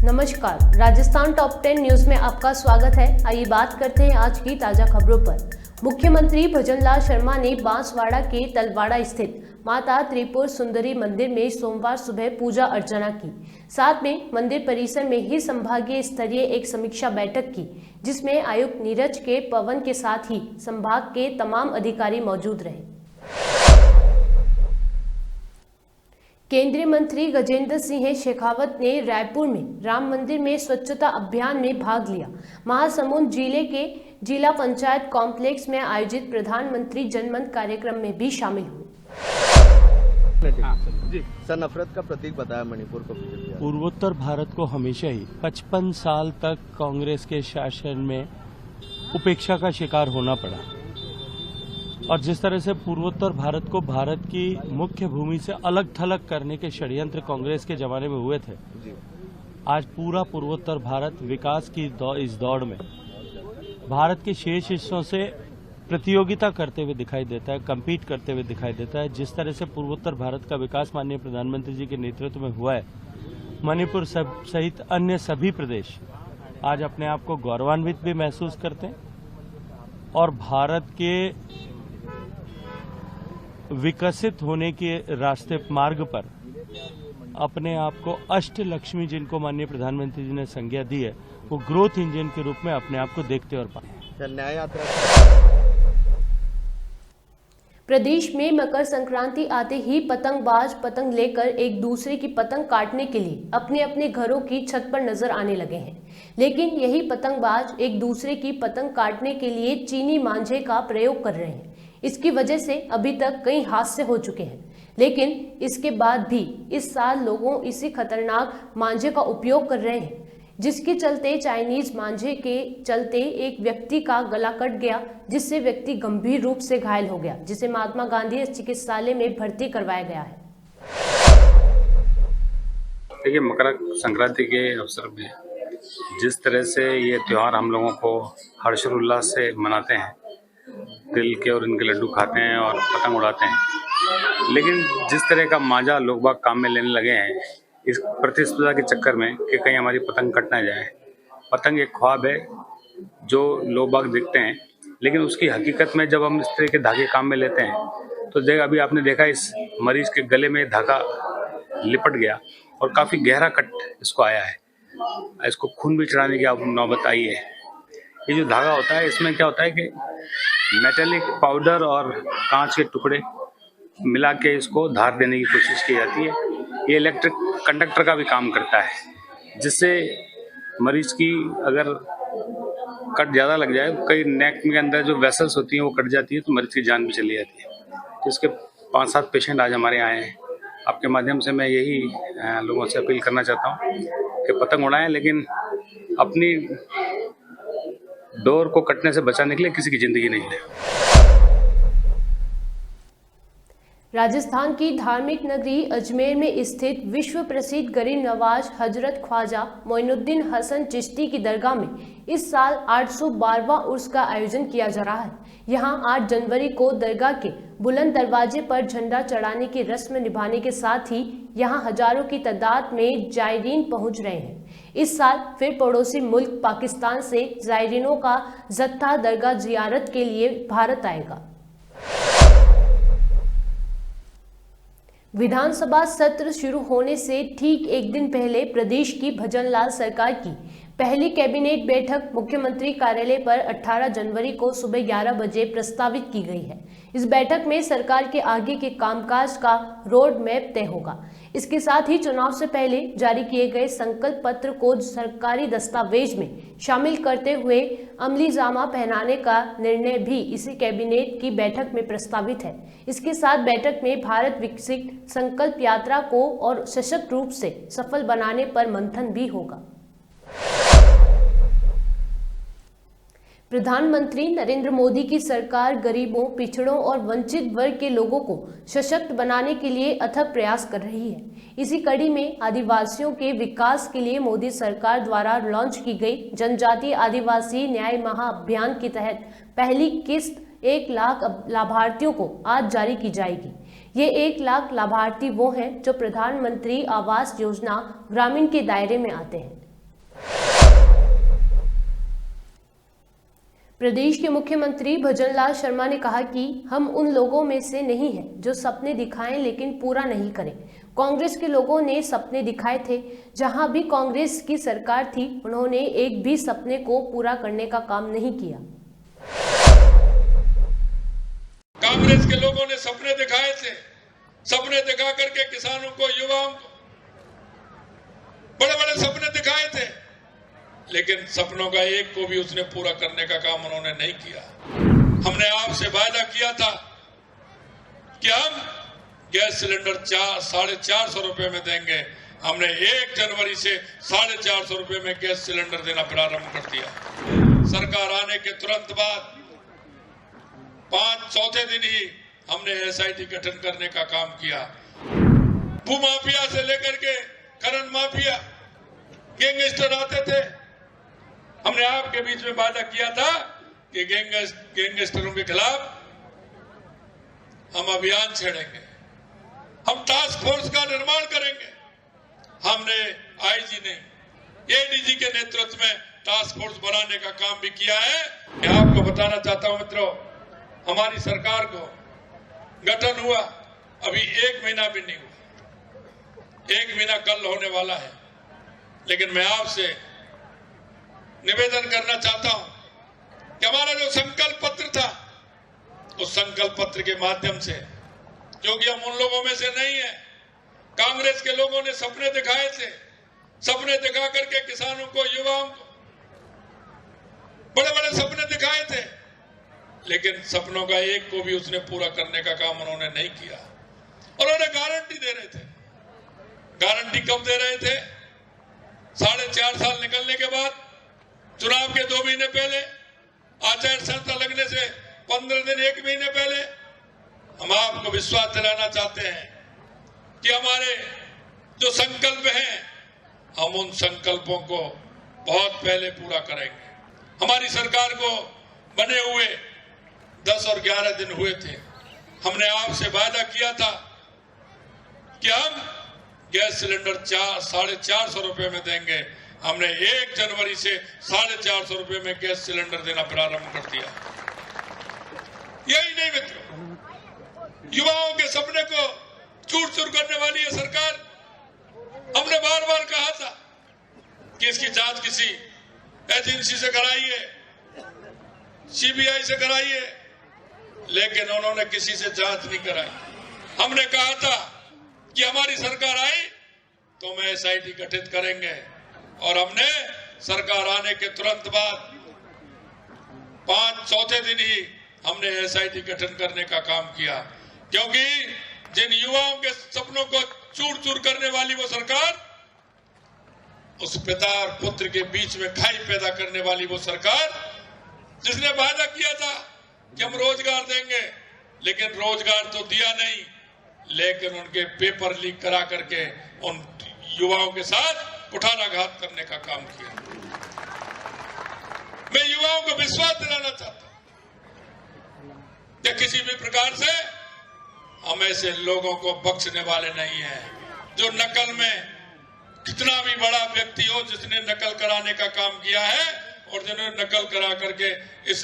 नमस्कार, Rajasthan top 10 news में आपका स्वागत है। आइए बात करते हैं आज की ताजा खबरों पर। मुख्यमंत्री भजनलाल शर्मा ने बांसवाड़ा के तलवाड़ा स्थित माता त्रिपुर सुंदरी मंदिर में सोमवार सुबह पूजा अर्चना की। साथ में मंदिर परिसर में ही संभागीय स्तरीय एक समीक्षा बैठक की, जिसमें आयुक्त नीरज के पवन के साथ ही संभाग के तमाम अधिकारी मौजूद रहे। केंद्रीय मंत्री गजेंद्र सिंह शेखावत ने रायपुर में राम मंदिर में स्वच्छता अभियान में भाग लिया। महासमुंद जिले के जिला पंचायत कॉम्प्लेक्स में आयोजित प्रधानमंत्री जनमन कार्यक्रम में भी शामिल हुए। सर, नफरत का प्रतीक बताया मणिपुर को बीजेपी। पूर्वोत्तर भारत को हमेशा ही 55 साल तक कांग्रेस के शासन में उपेक्षा का शिकार होना पड़ा, और जिस तरह से पूर्वोत्तर भारत को भारत की मुख्य भूमि से अलग थलग करने के षड्यंत्र कांग्रेस के जमाने में हुए थे, आज पूरा पूर्वोत्तर भारत विकास की इस दौड़ में भारत के शेष हिस्सों से प्रतियोगिता करते हुए दिखाई देता है, कम्पीट करते हुए दिखाई देता है। जिस तरह से पूर्वोत्तर भारत का विकास माननीय प्रधानमंत्री जी के नेतृत्व में हुआ है, मणिपुर सहित अन्य सभी प्रदेश आज अपने आप को गौरवान्वित भी महसूस करते हैं और भारत के विकसित होने के रास्ते मार्ग पर अपने आप को अष्ट लक्ष्मी, जिनको माननीय प्रधानमंत्री जी ने संज्ञा दी है, वो ग्रोथ इंजन के रूप में अपने आप को देखते और पाए। न्याय यात्रा प्रदेश में मकर संक्रांति आते ही पतंगबाज पतंग लेकर एक दूसरे की पतंग काटने के लिए अपने अपने घरों की छत पर नजर आने लगे हैं। लेकिन यही पतंगबाज एक दूसरे की पतंग काटने के लिए चीनी मांझे का प्रयोग कर रहे हैं। इसकी वजह से अभी तक कई हादसे हो चुके हैं, लेकिन इसके बाद भी इस साल लोगों इसी खतरनाक मांझे का उपयोग कर रहे हैं, जिसके चलते चाइनीज मांझे के चलते एक व्यक्ति का गला कट गया, जिससे व्यक्ति गंभीर रूप से घायल हो गया, जिसे महात्मा गांधी चिकित्सालय में भर्ती करवाया गया है। देखिए, मकर संक्रांति के अवसर में जिस तरह से ये त्यौहार हम लोगों को हर्षोल्लास से मनाते हैं, तिल के और इनके लड्डू खाते हैं और पतंग उड़ाते हैं, लेकिन जिस तरह का मांझा लोग बाग काम में लेने लगे हैं इस प्रतिस्पर्धा के चक्कर में कि कहीं हमारी पतंग कट ना जाए। पतंग एक ख्वाब है जो लोग बाग देखते हैं, लेकिन उसकी हकीकत में जब हम इस तरह के धागे काम में लेते हैं तो अभी आपने देखा इस मरीज के गले में धागा लिपट गया और काफ़ी गहरा कट इसको आया है। इसको खून भी चढ़ाने की अब नौबत आई है। ये जो धागा होता है, इसमें क्या होता है कि मेटेलिक पाउडर और कांच के टुकड़े मिला के इसको धार देने की कोशिश की जाती है। ये इलेक्ट्रिक कंडक्टर का भी काम करता है, जिससे मरीज की अगर कट ज़्यादा लग जाए, कई नेक के अंदर जो वेसल्स होती हैं वो कट जाती है, तो मरीज की जान भी चली जाती है। तो इसके 5-7 पेशेंट आज हमारे आए हैं। आपके माध्यम से मैं यही लोगों से अपील करना चाहता हूँ कि पतंग उड़ाएं, लेकिन अपनी डोर को कटने से बचाने के लिए किसी की जिंदगी नहीं है। राजस्थान की धार्मिक नगरी अजमेर में स्थित विश्व प्रसिद्ध गरीब नवाज हजरत ख्वाजा मोइनुद्दीन हसन चिश्ती की दरगाह में इस साल 812वां उर्स का आयोजन किया जा रहा है। यहां 8 जनवरी को दरगाह के बुलंद दरवाजे पर झंडा चढ़ाने की रस्म निभाने के साथ ही यहां हजारों की तादाद में जायरीन पहुंच रहे हैं। इस साल फिर पड़ोसी मुल्क पाकिस्तान से जायरीनों का जत्था दरगाह जियारत के लिए भारत आएगा। विधानसभा सत्र शुरू होने से ठीक एक दिन पहले प्रदेश की भजनलाल सरकार की पहली कैबिनेट बैठक मुख्यमंत्री कार्यालय पर 18 जनवरी को सुबह 11 बजे प्रस्तावित की गई है। इस बैठक में सरकार के आगे के कामकाज का रोड मैप तय होगा। इसके साथ ही चुनाव से पहले जारी किए गए संकल्प पत्र को सरकारी दस्तावेज में शामिल करते हुए अमली जामा पहनाने का निर्णय भी इसी कैबिनेट की बैठक में प्रस्तावित है। इसके साथ बैठक में भारत विकसित संकल्प यात्रा को और सशक्त रूप से सफल बनाने पर मंथन भी होगा। प्रधानमंत्री नरेंद्र मोदी की सरकार गरीबों, पिछड़ों और वंचित वर्ग के लोगों को सशक्त बनाने के लिए अथक प्रयास कर रही है। इसी कड़ी में आदिवासियों के विकास के लिए मोदी सरकार द्वारा लॉन्च की गई जनजातीय आदिवासी न्याय महाअभियान के तहत पहली किस्त 1 लाख लाभार्थियों को आज जारी की जाएगी। ये 1 लाख लाभार्थी वो हैं जो प्रधानमंत्री आवास योजना ग्रामीण के दायरे में आते हैं। प्रदेश के मुख्यमंत्री भजनलाल शर्मा ने कहा कि हम उन लोगों में से नहीं हैं जो सपने दिखाएं लेकिन पूरा नहीं करें। कांग्रेस के लोगों ने सपने दिखाए थे, जहां भी कांग्रेस की सरकार थी उन्होंने एक भी सपने को पूरा करने का काम नहीं किया। कांग्रेस के लोगों ने सपने दिखाए थे, सपने दिखा करके किसानों को, युवाओं को बड़े बड़े सपने दिखाए थे, लेकिन सपनों का एक को भी उसने पूरा करने का काम उन्होंने नहीं किया। हमने आपसे वायदा किया था कि हम गैस सिलेंडर 450 रुपए में देंगे। हमने 1 जनवरी से 450 रुपए में गैस सिलेंडर देना प्रारंभ कर दिया। सरकार आने के तुरंत बाद 5 दिन ही हमने एसआईटी गठन करने का काम किया। भूमाफिया से लेकर के खनन माफिया, गैंगस्टर आते थे। हमने आपके बीच में वादा किया था कि गैंगस्टरों के खिलाफ हम अभियान छेड़ेंगे, हम टास्क फोर्स का निर्माण करेंगे। हमने आईजी ने एडीजी के नेतृत्व में टास्क फोर्स बनाने का काम भी किया है। मैं आपको बताना चाहता हूं मित्रों, हमारी सरकार को गठन हुआ अभी 1 महीना भी नहीं हुआ। 1 महीना कल होने वाला है, लेकिन मैं आपसे निवेदन करना चाहता हूं कि हमारा जो संकल्प पत्र था, उस संकल्प पत्र के माध्यम से, क्योंकि हम उन लोगों में से नहीं है, कांग्रेस के लोगों ने सपने दिखाए थे, सपने दिखा करके किसानों को, युवाओं को बड़े बड़े सपने दिखाए थे, लेकिन सपनों का एक को भी उसने पूरा करने का काम उन्होंने नहीं किया। और उन्होंने गारंटी दे रहे थे। गारंटी कब दे रहे थे? 4.5 साल निकलने के बाद, चुनाव के 2 महीने पहले, आचार संहिता लगने से 15 दिन 1 महीने पहले। हम आपको विश्वास दिलाना चाहते हैं कि हमारे जो संकल्प हैं, हम उन संकल्पों को बहुत पहले पूरा करेंगे। हमारी सरकार को बने हुए 10 और 11 दिन हुए थे। हमने आपसे वादा किया था कि हम गैस सिलेंडर 450 रुपए में देंगे। हमने 1 जनवरी से 450 रुपए में गैस सिलेंडर देना प्रारंभ कर दिया। यही नहीं मित्रों, युवाओं के सपने को चूर चूर करने वाली है सरकार। हमने बार बार कहा था कि इसकी जांच किसी एजेंसी से कराइए, सीबीआई से कराइए, लेकिन उन्होंने किसी से जांच नहीं कराई। हमने कहा था कि हमारी सरकार आई तो हम एसआईटी गठित करेंगे, और हमने सरकार आने के तुरंत बाद 5 दिन ही हमने एसआईटी गठन करने का काम किया, क्योंकि जिन युवाओं के सपनों को चूर चूर करने वाली वो सरकार, उस पिता और पुत्र के बीच में खाई पैदा करने वाली वो सरकार, जिसने वादा किया था कि हम रोजगार देंगे, लेकिन रोजगार तो दिया नहीं, लेकिन उनके पेपर लीक करा करके उन युवाओं के साथ कुठाराघात करने का काम किया। मैं युवाओं को विश्वास दिलाना चाहता हूं कि किसी भी प्रकार से हम ऐसे लोगों को बख्शने वाले नहीं हैं। जो नकल में, कितना भी बड़ा व्यक्ति हो जिसने नकल कराने का काम किया है और जिन्होंने नकल करा करके इस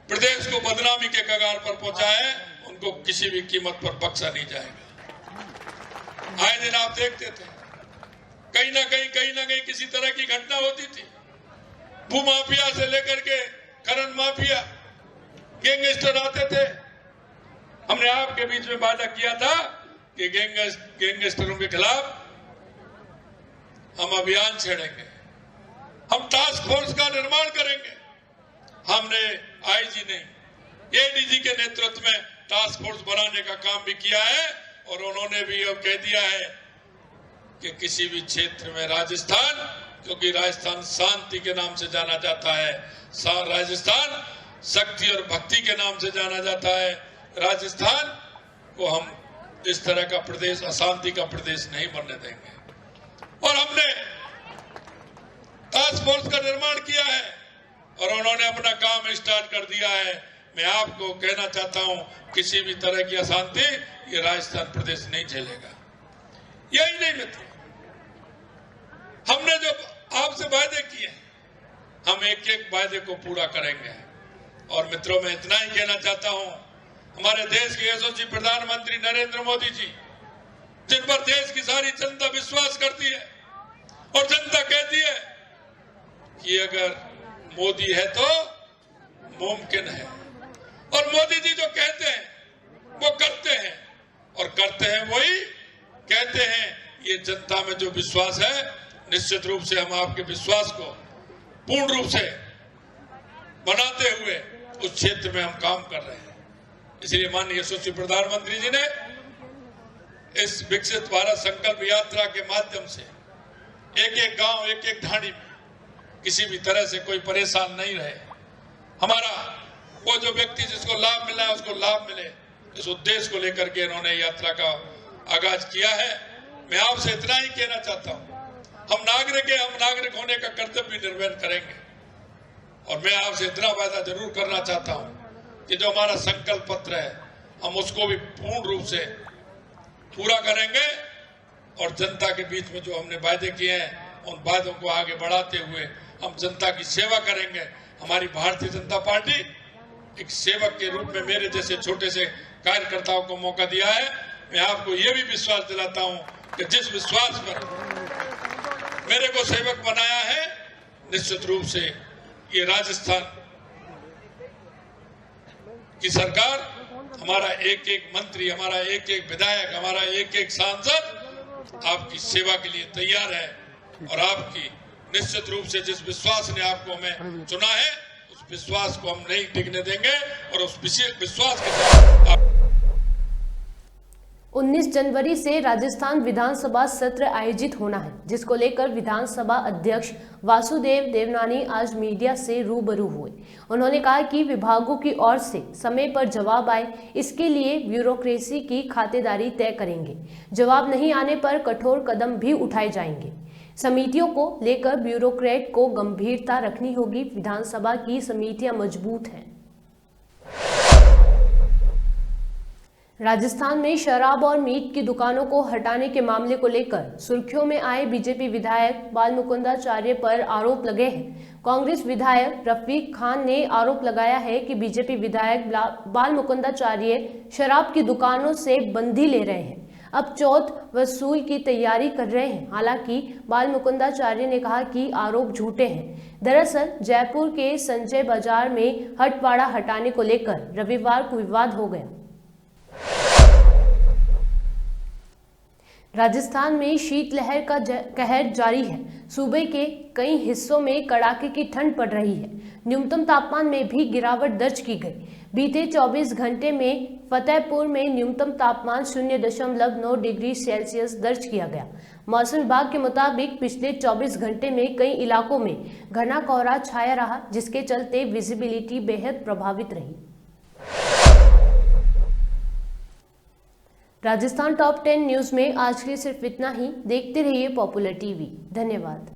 प्रदेश को बदनामी के कगार पर पहुंचा है, उनको किसी भी कीमत पर बख्शा नहीं जाएगा। आए दिन आप देखते थे कहीं ना कहीं किसी तरह की घटना होती थी। भूमाफिया से लेकर के खनन माफिया, गैंगस्टर आते थे। हमने आपके बीच में वादा किया था कि गैंगस्टरों के खिलाफ हम अभियान छेड़ेंगे, हम टास्क फोर्स का निर्माण करेंगे। हमने आईजी ने एडीजी के नेतृत्व में टास्क फोर्स बनाने का काम भी किया है, और उन्होंने भी अब कह दिया है कि किसी भी क्षेत्र में राजस्थान, क्योंकि राजस्थान शांति के नाम से जाना जाता है, राजस्थान शक्ति और भक्ति के नाम से जाना जाता है, राजस्थान को हम इस तरह का प्रदेश, अशांति का प्रदेश नहीं बनने देंगे। और हमने टास्क फोर्स का निर्माण किया है और उन्होंने अपना काम स्टार्ट कर दिया है। मैं आपको कहना चाहता हूं, किसी भी तरह की अशांति ये राजस्थान प्रदेश नहीं झेलेगा। यही नहीं मित्र, हमने जो आपसे वायदे किए, हम एक एक वायदे को पूरा करेंगे। और मित्रों, मैं इतना ही कहना चाहता हूं, हमारे देश के यशस्वी प्रधानमंत्री नरेंद्र मोदी जी, जिन पर देश की सारी जनता विश्वास करती है और जनता कहती है कि अगर मोदी है तो मुमकिन है, और मोदी जी जो कहते हैं वो करते हैं, और करते हैं वही कहते हैं। ये जनता में जो विश्वास है, निश्चित रूप से हम आपके विश्वास को पूर्ण रूप से बनाते हुए उस क्षेत्र में हम काम कर रहे हैं। इसलिए माननीय यशस्वी प्रधानमंत्री जी ने इस विकसित भारत संकल्प यात्रा के माध्यम से एक एक गांव, एक एक ढाणी में किसी भी तरह से कोई परेशान नहीं रहे, हमारा वो जो व्यक्ति जिसको लाभ मिला है उसको लाभ मिले, इस उद्देश्य को लेकर के इन्होंने यात्रा का आगाज किया है। मैं आपसे इतना ही कहना चाहता हूं, हम नागरिक होने का कर्तव्य निर्वहन करेंगे, और मैं आपसे इतना वादा जरूर करना चाहता हूं कि जो हमारा संकल्प पत्र है हम उसको भी पूर्ण रूप से पूरा करेंगे, और जनता के बीच में जो हमने वादे किए हैं उन वादों को आगे बढ़ाते हुए हम जनता की सेवा करेंगे। हमारी भारतीय जनता पार्टी एक सेवक के रूप में मेरे जैसे छोटे से कार्यकर्ताओं को मौका दिया है। मैं आपको यह भी विश्वास दिलाता हूं कि जिस विश्वास पर मेरे को सेवक बनाया है, निश्चित रूप से ये राजस्थान की सरकार, हमारा एक एक मंत्री, हमारा एक एक विधायक, हमारा एक एक सांसद आपकी सेवा के लिए तैयार है, और आपकी निश्चित रूप से जिस विश्वास ने आपको हमें चुना है उस विश्वास को हम नहीं टिकने देंगे, और उस विश्वास के साथ 19 जनवरी से राजस्थान विधानसभा सत्र आयोजित होना है, जिसको लेकर विधानसभा अध्यक्ष वासुदेव देवनानी आज मीडिया से रूबरू हुए। उन्होंने कहा कि विभागों की ओर से समय पर जवाब आए, इसके लिए ब्यूरोक्रेसी की खातेदारी तय करेंगे। जवाब नहीं आने पर कठोर कदम भी उठाए जाएंगे। समितियों को लेकर ब्यूरोक्रेट को गंभीरता रखनी होगी। विधानसभा की समितियां मजबूत हैं। राजस्थान में शराब और मीट की दुकानों को हटाने के मामले को लेकर सुर्खियों में आए बीजेपी विधायक बालमुकुंदाचार्य पर आरोप लगे हैं। कांग्रेस विधायक रफीक खान ने आरोप लगाया है कि बीजेपी विधायक बालमुकुंदाचार्य शराब की दुकानों से बंदी ले रहे हैं, अब चौथ वसूल की तैयारी कर रहे हैं। हालांकि बालमुकुंदाचार्य ने कहा कि आरोप झूठे हैं। दरअसल जयपुर के संजय बाजार में हटवाड़ा हटाने को लेकर रविवार को विवाद हो गया। राजस्थान में शीतलहर का कहर जारी है। सूबे के कई हिस्सों में कड़ाके की ठंड पड़ रही है। न्यूनतम तापमान में भी गिरावट दर्ज की गई। बीते 24 घंटे में फतेहपुर में न्यूनतम तापमान 0.9 डिग्री सेल्सियस दर्ज किया गया। मौसम विभाग के मुताबिक पिछले 24 घंटे में कई इलाकों में घना कोहरा छाया रहा, जिसके चलते विजिबिलिटी बेहद प्रभावित रही। राजस्थान टॉप 10 न्यूज में आज के लिए सिर्फ इतना ही। देखते रहिए पॉपुलर टीवी। धन्यवाद।